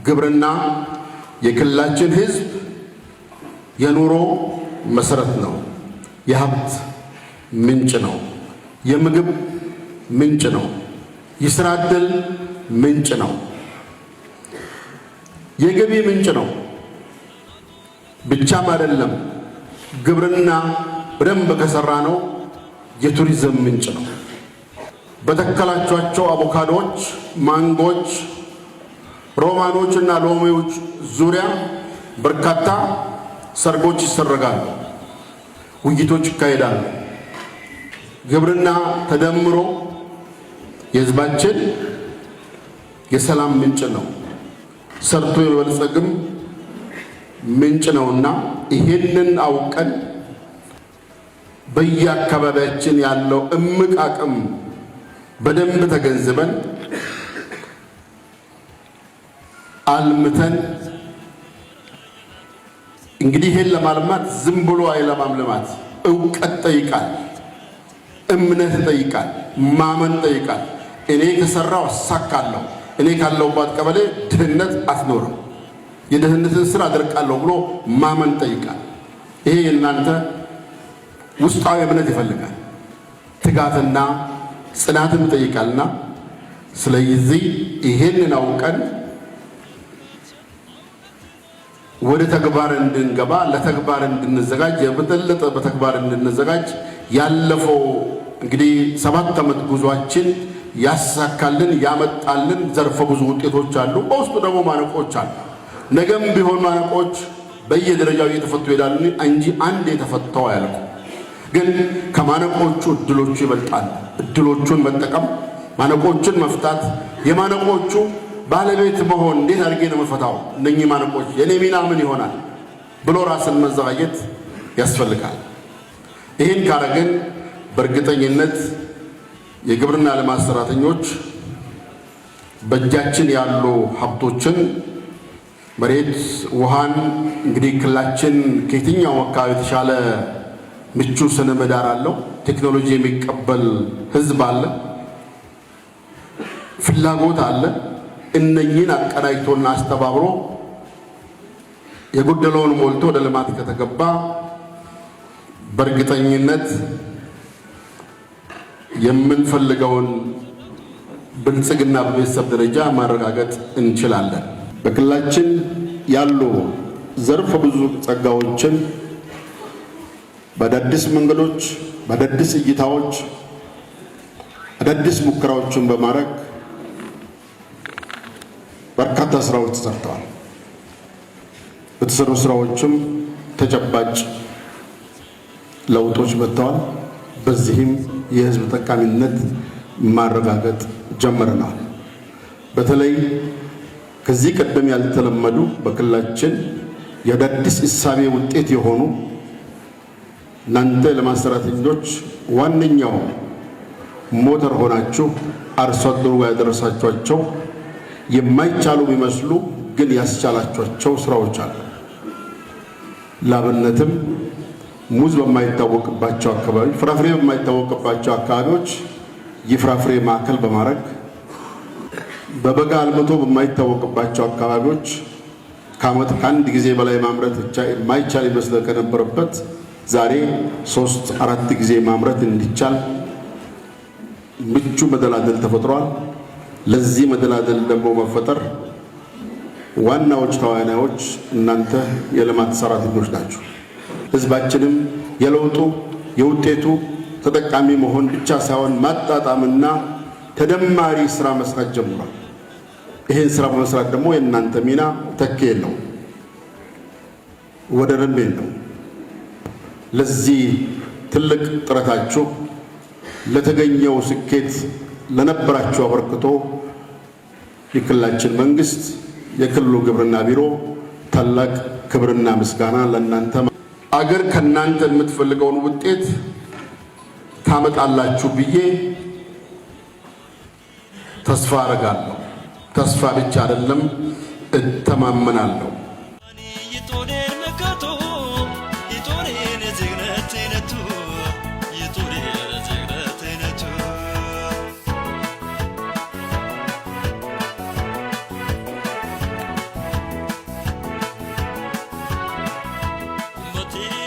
ግብርና የክልላችን ሕዝብ የኑሮ መሰረት ነው። የሀብት ምንጭ ነው። የምግብ ምንጭ ነው። የሥራ ዕድል ምንጭ ነው። የገቢ ምንጭ ነው ብቻም አይደለም። ግብርና በደንብ ከሰራ ነው የቱሪዝም ምንጭ ነው። በተከላቿቸው አቮካዶች፣ ማንጎች፣ ሮማኖች እና ሎሚዎች ዙሪያ በርካታ ሰርጎች ይሰረጋሉ፣ ውይይቶች ይካሄዳሉ። ግብርና ተደምሮ የሕዝባችን የሰላም ምንጭ ነው፣ ሰርቶ የመበልጸግም ምንጭ ነውና ይሄንን አውቀን በየአካባቢያችን ያለው እምቅ አቅም በደንብ ተገንዝበን አልምተን እንግዲህ ይሄን ለማልማት ዝም ብሎ አይለማም። ልማት እውቀት ጠይቃል፣ እምነት ጠይቃል፣ ማመን ጠይቃል። እኔ ከሰራው አሳካለሁ፣ እኔ ካለሁባት ቀበሌ ድህነት አትኖርም፣ የድህነትን ስራ አደርቃለሁ ብሎ ማመን ጠይቃል። ይሄ የእናንተ ውስጣዊ እምነት ይፈልጋል፣ ትጋትና ጽናትን ይጠይቃልና ስለዚህ ይሄንን አውቀን ወደ ተግባር እንድንገባ ለተግባር እንድንዘጋጅ የበለጠ በተግባር እንድንዘጋጅ ያለፈው እንግዲህ 7 ዓመት ጉዟችን ያሳካልን ያመጣልን ዘርፈ ብዙ ውጤቶች አሉ። በውስጡ ደግሞ ማነቆች አሉ። ነገም ቢሆን ማነቆች በየደረጃው እየተፈቱ ይሄዳሉ እንጂ አንድ የተፈታው አያልቁ። ግን ከማነቆቹ እድሎቹ ይበልጣሉ። እድሎቹን መጠቀም፣ ማነቆችን መፍታት፣ የማነቆቹ ባለቤት መሆን። እንዴት አድርጌ ነው መፈታው እነኚህ ማነቆች፣ የኔ ሚና ምን ይሆናል ብሎ ራስን መዘጋጀት ያስፈልጋል። ይህን ካረግን በእርግጠኝነት የግብርና ልማት ሰራተኞች በእጃችን ያሉ ሀብቶችን መሬት፣ ውሃን እንግዲህ ክልላችን ከየትኛው አካባቢ የተሻለ ምቹ ስነ ምህዳር አለው። ቴክኖሎጂ የሚቀበል ሕዝብ አለ፣ ፍላጎት አለ። እነኚህን አቀናጅቶና አስተባብሮ የጎደለውን ሞልቶ ወደ ልማት ከተገባ በእርግጠኝነት የምንፈልገውን ብልጽግና በቤተሰብ ደረጃ ማረጋገጥ እንችላለን። በክልላችን ያሉ ዘርፈ ብዙ ጸጋዎችን በአዳዲስ መንገዶች፣ በአዳዲስ እይታዎች፣ አዳዲስ ሙከራዎችን በማድረግ በርካታ ስራዎች ተሰርተዋል። በተሰሩ ስራዎችም ተጨባጭ ለውጦች መጥተዋል። በዚህም የህዝብ ጠቃሚነት ማረጋገጥ ጀምረናል። በተለይ ከዚህ ቀደም ያልተለመዱ በክልላችን የአዳዲስ እሳቤ ውጤት የሆኑ እናንተ ልማት ሰራተኞች ዋነኛው ሞተር ሆናችሁ አርሶ አደሩ ጋር ያደረሳችኋቸው የማይቻሉ የሚመስሉ ግን ያስቻላችኋቸው ስራዎች አሉ። ላብነትም ሙዝ በማይታወቅባቸው አካባቢ፣ ፍራፍሬ በማይታወቅባቸው አካባቢዎች የፍራፍሬ ማዕከል በማድረግ በበጋ አልምቶ በማይታወቅባቸው አካባቢዎች ከዓመት ከአንድ ጊዜ በላይ ማምረት ብቻ የማይቻል ይመስል ከነበረበት ዛሬ 3-4 ጊዜ ማምረት እንዲቻል ምቹ መደላደል ተፈጥሯል። ለዚህ መደላደል ደግሞ መፈጠር ዋናዎች ተዋናዮች እናንተ የልማት ሰራተኞች ናችሁ። ህዝባችንም የለውጡ የውጤቱ ተጠቃሚ መሆን ብቻ ሳይሆን ማጣጣምና ተደማሪ ስራ መስራት ጀምሯል። ይሄን ስራ በመስራት ደግሞ የእናንተ ሚና ተኪ የለው፣ ወደርም የለው። ለዚህ ትልቅ ጥረታችሁ ለተገኘው ስኬት ለነበራችሁ አበርክቶ የክልላችን መንግስት፣ የክልሉ ግብርና ቢሮ ታላቅ ክብርና ምስጋና ለእናንተ። አገር ከእናንተ የምትፈልገውን ውጤት ታመጣላችሁ ብዬ ተስፋ አደርጋለሁ። ተስፋ ብቻ አይደለም እተማመናለሁ። motivo